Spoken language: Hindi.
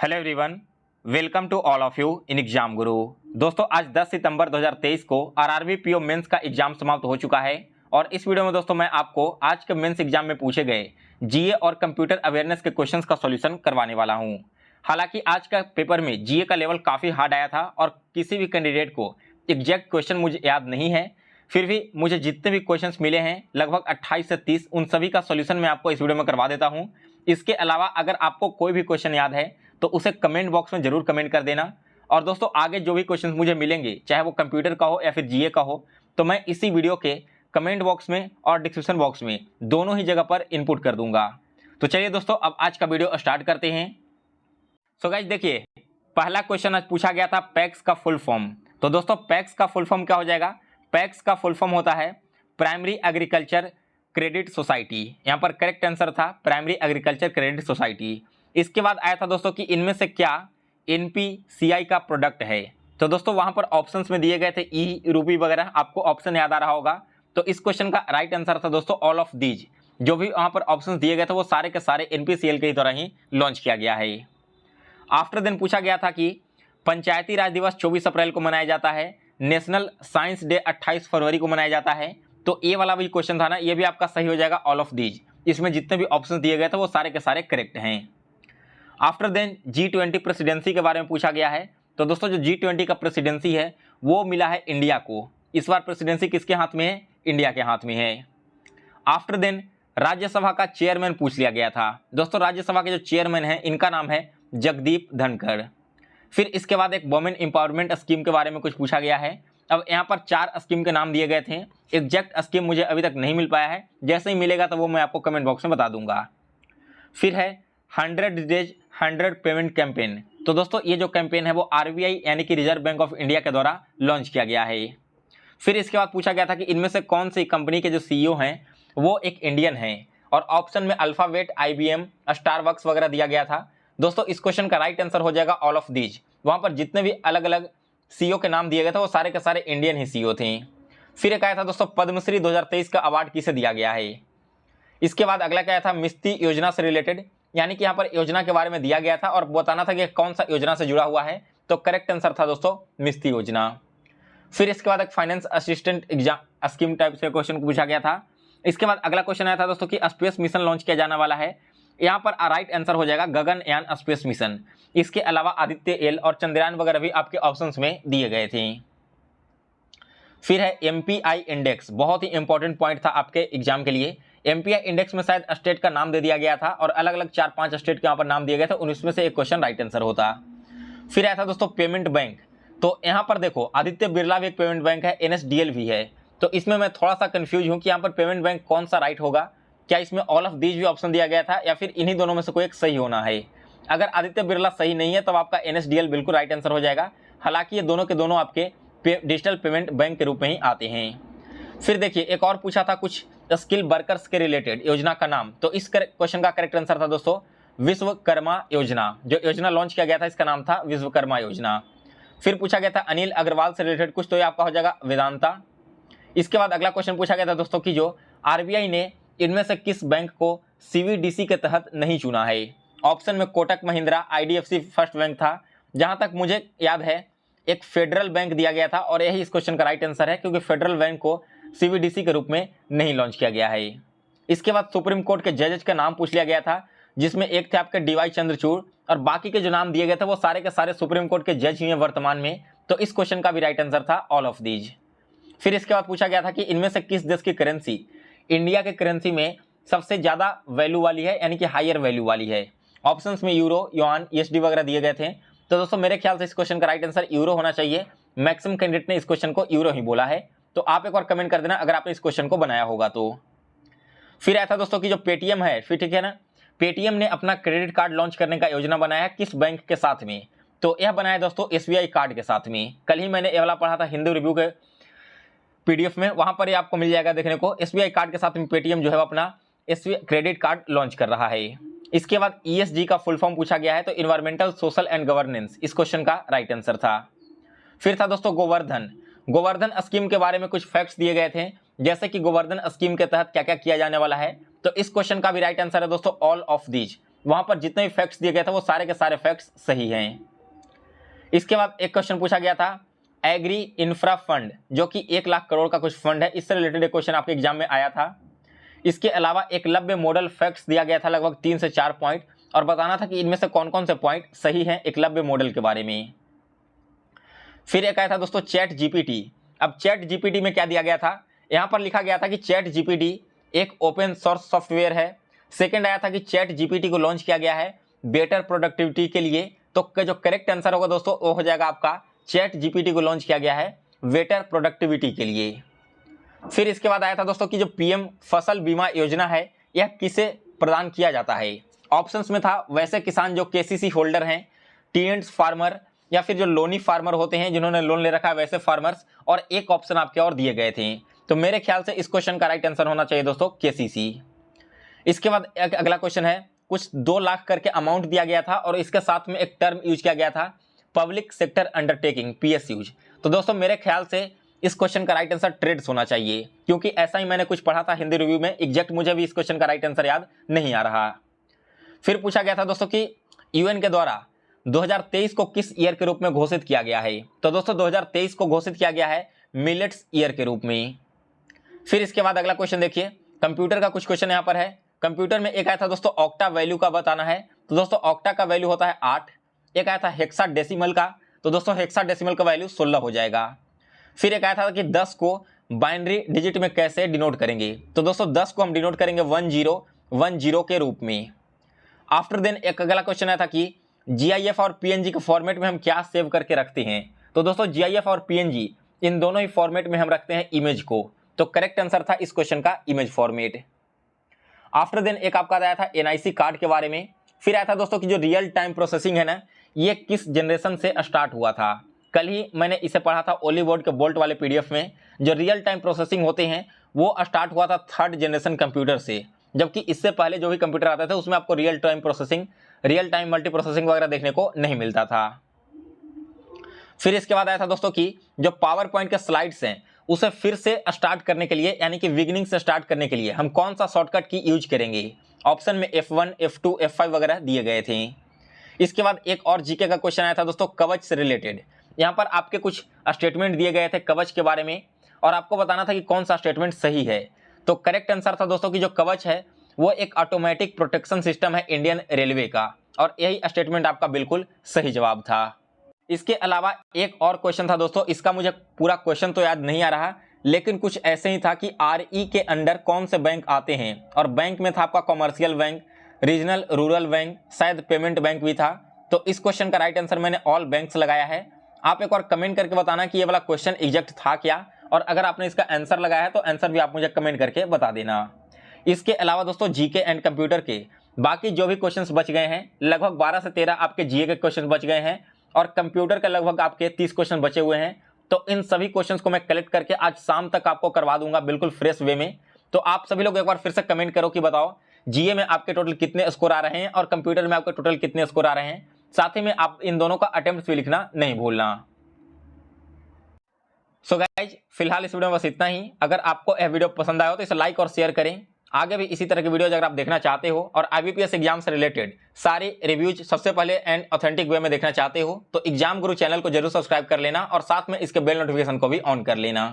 Hello everyone, welcome to all of you in Exam Guru. दोस्तों आज 10 सितंबर 2023 को आरआरबी पीओ मेंस का एग्जाम समाप्त हो चुका है और इस वीडियो में दोस्तों मैं आपको आज के मेंस एग्जाम में पूछे गए जीए और कंप्यूटर अवेयरनेस के क्वेश्चंस का सॉल्यूशन करवाने वाला हूं। हालांकि आज का पेपर में जीए का लेवल काफ़ी हार्ड आया था और किसी भी कैंडिडेट को एग्जैक्ट क्वेश्चन मुझे याद नहीं है, फिर भी मुझे जितने भी क्वेश्चंस मिले हैं लगभग 28 से 30 उन सभी का सॉल्यूशन मैं आपको इस वीडियो में करवा देता हूं। इसके अलावा अगर आपको कोई भी क्वेश्चन याद है तो उसे कमेंट बॉक्स में जरूर कमेंट कर देना। और दोस्तों आगे जो भी क्वेश्चंस मुझे मिलेंगे, चाहे वो कंप्यूटर का हो या फिर जीए का हो, तो मैं इसी वीडियो के कमेंट बॉक्स में और डिस्क्रिप्शन बॉक्स में दोनों ही जगह पर इनपुट कर दूंगा। तो चलिए दोस्तों अब आज का वीडियो स्टार्ट करते हैं। सो गाइस देखिए, पहला क्वेश्चन आज पूछा गया था पैक्स का फुल फॉर्म। तो दोस्तों पैक्स का फुल फॉर्म क्या हो जाएगा? पैक्स का फुल फॉर्म होता है प्राइमरी एग्रीकल्चर क्रेडिट सोसाइटी। यहाँ पर करेक्ट आंसर था प्राइमरी एग्रीकल्चर क्रेडिट सोसाइटी। इसके बाद आया था दोस्तों कि इनमें से क्या एनपीसीआई का प्रोडक्ट है। तो दोस्तों वहां पर ऑप्शंस में दिए गए थे ई रूपी वगैरह, आपको ऑप्शन याद आ रहा होगा। तो इस क्वेश्चन का राइट आंसर था दोस्तों ऑल ऑफ दीज। जो भी वहां पर ऑप्शंस दिए गए थे वो सारे के सारे एनपीसीएल के द्वारा ही लॉन्च किया गया है। आफ्टर देन पूछा गया था कि पंचायती राज दिवस 24 अप्रैल को मनाया जाता है, नेशनल साइंस डे 28 फरवरी को मनाया जाता है। तो ये वाला भी क्वेश्चन था ना, ये भी आपका सही हो जाएगा ऑल ऑफ दीज। इसमें जितने भी ऑप्शन दिए गए थे वो सारे के सारे करेक्ट हैं। आफ्टर देन G20 प्रेसिडेंसी के बारे में पूछा गया है। तो दोस्तों जो G20 का प्रेसिडेंसी है वो मिला है इंडिया को। इस बार प्रेसिडेंसी किसके हाथ में है? इंडिया के हाथ में है। आफ्टर देन राज्यसभा का चेयरमैन पूछ लिया गया था। दोस्तों राज्यसभा के जो चेयरमैन हैं इनका नाम है जगदीप धनखड़। फिर इसके बाद एक वुमेन एम्पावरमेंट स्कीम के बारे में कुछ पूछा गया है। अब यहाँ पर 4 स्कीम के नाम दिए गए थे, एग्जैक्ट स्कीम मुझे अभी तक नहीं मिल पाया है, जैसे ही मिलेगा तो वो मैं आपको कमेंट बॉक्स में बता दूंगा। फिर है 100 डेज 100 पेमेंट कैंपेन। तो दोस्तों ये जो कैंपेन है वो आरबीआई यानी कि रिजर्व बैंक ऑफ इंडिया के द्वारा लॉन्च किया गया है। फिर इसके बाद पूछा गया था कि इनमें से कौन सी कंपनी के जो सीईओ हैं वो एक इंडियन हैं, और ऑप्शन में अल्फाबेट, आईबीएम, स्टारबक्स वगैरह दिया गया था। दोस्तों इस क्वेश्चन का राइट आंसर हो जाएगा ऑल ऑफ दीज। वहां पर जितने भी अलग अलग सीईओ के नाम दिए गए थे वो सारे के सारे इंडियन ही सीईओ थे। फिर एक आया था दोस्तों पद्मश्री 2023 का अवार्ड किसे दिया गया है। इसके बाद अगला क्या था मिस्ती योजना से रिलेटेड, यानी कि यहाँ पर योजना के बारे में दिया गया था और बताना था कि कौन सा योजना से जुड़ा हुआ है। तो करेक्ट आंसर था दोस्तों मिस्ती योजना। फिर इसके बाद एक finance assistant exam scheme type से क्वेश्चन पूछा गया था। इसके बाद अगला क्वेश्चन आया था दोस्तों कि स्पेस मिशन लॉन्च किया जाने वाला है। यहाँ पर राइट आंसर हो जाएगा गगनयान स्पेस मिशन। इसके अलावा आदित्य एल और चंद्रयान वगैरह भी आपके ऑप्शंस में दिए गए थे। फिर है एमपीआई इंडेक्स, बहुत ही इंपॉर्टेंट पॉइंट था आपके एग्जाम के लिए। एमपीआई इंडेक्स में शायद स्टेट का नाम दे दिया गया था और अलग अलग 4-5 स्टेट के यहाँ पर नाम दिए गए थे, उनमें से एक क्वेश्चन राइट आंसर होता। फिर आया था दोस्तों पेमेंट बैंक। तो यहाँ पर देखो आदित्य बिरला भी एक पेमेंट बैंक है, एनएसडीएल भी है। तो इसमें मैं थोड़ा सा कंफ्यूज हूँ कि यहाँ पर पेमेंट बैंक कौन सा राइट होगा। क्या इसमें ऑल ऑफ दीज भी ऑप्शन दिया गया था या फिर इन्हीं दोनों में से कोई एक सही होना है? अगर आदित्य बिरला सही नहीं है तब आपका एनएसडीएल बिल्कुल राइट आंसर हो जाएगा। हालांकि ये दोनों के दोनों आपके डिजिटल पेमेंट बैंक के रूप में ही आते हैं। फिर देखिए एक और पूछा था कुछ स्किल वर्कर्स के रिलेटेड योजना का नाम। तो इस क्वेश्चन का करेक्ट आंसर था दोस्तों विश्वकर्मा योजना। जो योजना लॉन्च किया गया था इसका नाम था विश्वकर्मा योजना। फिर पूछा गया था अनिल अग्रवाल से रिलेटेड कुछ, तो ये आपका हो जाएगा वेदांता। इसके बाद अगला क्वेश्चन पूछा गया था दोस्तों कि जो आरबीआई ने इनमें से किस बैंक को सीवीडीसी के तहत नहीं चुना है। ऑप्शन में Kotak Mahindra, IDFC first bank था। जहां तक मुझे याद है एक फेडरल बैंक दिया गया था और यही इस क्वेश्चन का राइट आंसर है, क्योंकि फेडरल बैंक को सीवीडीसी के रूप में नहीं लॉन्च किया गया है। इसके बाद सुप्रीम कोर्ट के जजेस का नाम पूछ लिया गया था, जिसमें एक थे आपके डीवाई चंद्रचूड़ और बाकी के जो नाम दिए गए थे वो सारे के सारे सुप्रीम कोर्ट के जज ही हैं वर्तमान में। तो इस क्वेश्चन का भी राइट आंसर था ऑल ऑफ दीज। फिर इसके बाद पूछा गया था कि इनमें से किस देश की करेंसी इंडिया के करेंसी में सबसे ज्यादा वैल्यू वाली है, यानी कि हायर वैल्यू वाली है। ऑप्शंस में यूरो, युआन, ईएसडी वगैरह दिए गए थे। तो दोस्तों मेरे ख्याल से इस क्वेश्चन का राइट आंसर यूरो होना चाहिए। मैक्सिमम कैंडिडेट ने इस क्वेश्चन को यूरो ही बोला है। तो आप एक बार कमेंट कर देना अगर आपने इस क्वेश्चन को बनाया होगा तो। फिर आया था दोस्तों कि जो पेटीएम है, फिर ठीक है ना, पेटीएम ने अपना क्रेडिट कार्ड लॉन्च करने का योजना बनाया है किस बैंक के साथ में? तो यह बनाया दोस्तों एसबीआई कार्ड के साथ में। कल ही मैंने ये वाला पढ़ा था हिंदी रिव्यू के पीडीएफ में, वहां पर ये आपको मिल जाएगा देखने को। एसबीआई कार्ड के साथ में पेटीएम जो है अपना एसबीआई क्रेडिट कार्ड लॉन्च कर रहा है। इसके बाद ईएसजी का फुल फॉर्म पूछा गया है। तो इन्वायरमेंटल, सोशल एंड गवर्नेंस इस क्वेश्चन का राइट आंसर था। फिर था दोस्तों गोवर्धन। गोवर्धन स्कीम के बारे में कुछ फैक्ट्स दिए गए थे, जैसे कि गोवर्धन स्कीम के तहत क्या क्या किया जाने वाला है। तो इस क्वेश्चन का भी राइट आंसर है दोस्तों ऑल ऑफ दीज। वहां पर जितने भी फैक्ट्स दिए गए थे वो सारे के सारे फैक्ट्स सही हैं। इसके बाद एक क्वेश्चन पूछा गया था एग्री इंफ्रा फंड, जो कि 1 लाख करोड़ का कुछ फंड है, इससे रिलेटेड एक क्वेश्चन आपके एग्जाम में आया था। इसके अलावा एकलव्य मॉडल फैक्ट्स दिया गया था लगभग 3 से 4 पॉइंट, और बताना था कि इनमें से कौन कौन से पॉइंट सही हैं एकलव्य मॉडल के बारे में। फिर एक आया था दोस्तों चैट जीपीटी। अब चैट जीपीटी में क्या दिया गया था, यहां पर लिखा गया था कि चैट जीपीटी एक ओपन सोर्स सॉफ्टवेयर है। सेकंड आया था कि चैट जीपीटी को लॉन्च किया गया है बेटर प्रोडक्टिविटी के लिए, तो जो करेक्ट आंसर होगा दोस्तों वो हो जाएगा आपका चैट जीपीटी को लॉन्च किया गया है बेटर प्रोडक्टिविटी के लिए। फिर इसके बाद आया था दोस्तों कि जो पीएम फसल बीमा योजना है यह किसे प्रदान किया जाता है। ऑप्शंस में था वैसे किसान जो केसीसी होल्डर हैं, टीएंट्स फार्मर, या फिर जो लोनी फार्मर होते हैं जिन्होंने लोन ले रखा है वैसे फार्मर्स, और एक ऑप्शन आपके और दिए गए थे। तो मेरे ख्याल से इस क्वेश्चन का राइट आंसर होना चाहिए दोस्तों केसीसी। इसके बाद एक अगला क्वेश्चन है, कुछ 2 लाख करके अमाउंट दिया गया था और इसके साथ में एक टर्म यूज किया गया था पब्लिक सेक्टर अंडरटेकिंग पीएसयूज। तो दोस्तों मेरे ख्याल से इस क्वेश्चन का राइट आंसर ट्रेड्स होना चाहिए, क्योंकि ऐसा ही मैंने कुछ पढ़ा था हिंदी रिव्यू में, एग्जैक्ट मुझे भी इस क्वेश्चन का राइट आंसर याद नहीं आ रहा। फिर पूछा गया था दोस्तों कि यूएन के द्वारा 2023 को किस ईयर के रूप में घोषित किया गया है। तो दोस्तों 2023 को घोषित किया गया है मिलेट्स ईयर के रूप में। फिर इसके बाद अगला क्वेश्चन देखिए, कंप्यूटर का कुछ क्वेश्चन यहाँ पर है। कंप्यूटर में एक आया था दोस्तों ऑक्टा वैल्यू का बताना है, तो दोस्तों ऑक्टा का वैल्यू होता है 8। एक आया था हेक्साडेसिमल का, तो दोस्तों हेक्साडेसिमल का वैल्यू 16 हो जाएगा। फिर एक आया था कि 10 को बाइनरी डिजिट में कैसे डिनोट करेंगे, तो दोस्तों 10 को हम डिनोट करेंगे 1010 के रूप में। आफ्टर देन एक अगला क्वेश्चन आया था कि जीआईएफ और पीएनजी के फॉर्मेट में हम क्या सेव करके रखते हैं। तो दोस्तों जीआईएफ और पीएनजी इन दोनों ही फॉर्मेट में हम रखते हैं इमेज को, तो करेक्ट आंसर था इस क्वेश्चन का इमेज फॉर्मेट। आफ्टर देन एक आपका आया था एनआईसी कार्ड के बारे में। फिर आया था दोस्तों कि जो रियल टाइम प्रोसेसिंग है ना, ये किस जनरेशन से स्टार्ट हुआ था। कल ही मैंने इसे पढ़ा था ओली बोर्ड के बोल्ट वाले पीडीएफ में। जो रियल टाइम प्रोसेसिंग होते हैं वो स्टार्ट हुआ था 3rd जनरेशन कंप्यूटर से, जबकि इससे पहले जो भी कंप्यूटर आते थे उसमें आपको real time processing, real time multi processing वगैरह देखने को नहीं मिलता था। फिर इसके बाद आया था दोस्तों कि जो पावर पॉइंट के स्लाइड्स हैं उसे फिर से स्टार्ट करने के लिए, यानी कि बिगिनिंग से स्टार्ट करने के लिए हम कौन सा शॉर्टकट की यूज करेंगे। ऑप्शन में F1, F2, F5 वगैरह दिए गए थे। इसके बाद एक और जीके का क्वेश्चन आया था दोस्तों कवच से रिलेटेड। यहाँ पर आपके कुछ स्टेटमेंट दिए गए थे कवच के बारे में और आपको बताना था कि कौन सा स्टेटमेंट सही है। तो करेक्ट आंसर था दोस्तों कि जो कवच है वो एक ऑटोमेटिक प्रोटेक्शन सिस्टम है इंडियन रेलवे का, और यही स्टेटमेंट आपका बिल्कुल सही जवाब था। इसके अलावा एक और क्वेश्चन था दोस्तों, इसका मुझे पूरा क्वेश्चन तो याद नहीं आ रहा, लेकिन कुछ ऐसे ही था कि आरई के अंडर कौन से बैंक आते हैं, और बैंक में था आपका commercial bank, regional rural bank, शायद पेमेंट बैंक भी था। तो इस क्वेश्चन का राइट आंसर मैंने ऑल बैंक्स लगाया है। आप एक बार कमेंट करके बताना कि ये वाला क्वेश्चन एग्जैक्ट था क्या, और अगर आपने इसका आंसर लगाया है तो आंसर भी आप मुझे कमेंट करके बता देना। इसके अलावा दोस्तों जीके एंड कंप्यूटर के बाकी जो भी क्वेश्चंस बच गए हैं, लगभग 12 से 13 आपके जीके के क्वेश्चन बच गए हैं और कंप्यूटर के लगभग आपके 30 क्वेश्चन बचे हुए हैं। तो इन सभी क्वेश्चंस को मैं कलेक्ट करके आज शाम तक आपको करवा दूंगा बिल्कुल फ्रेश वे में। तो आप सभी लोग एक बार फिर से कमेंट करो कि बताओ जीए में आपके टोटल कितने स्कोर आ रहे हैं और कंप्यूटर में आपके टोटल कितने स्कोर आ रहे हैं। साथ ही में आप इन दोनों का अटेम्प्ट भी लिखना नहीं भूलना। सो गाइज फिलहाल इस वीडियो में बस इतना ही। अगर आपको यह वीडियो पसंद आया हो तो इसे लाइक और शेयर करें। आगे भी इसी तरह की वीडियोज अगर आप देखना चाहते हो और आईबीपीएस एग्जाम से रिलेटेड सारी रिव्यूज सबसे पहले एंड ऑथेंटिक वे में देखना चाहते हो तो एग्जाम गुरु चैनल को जरूर सब्सक्राइब कर लेना और साथ में इसके बेल नोटिफिकेशन को भी ऑन कर लेना।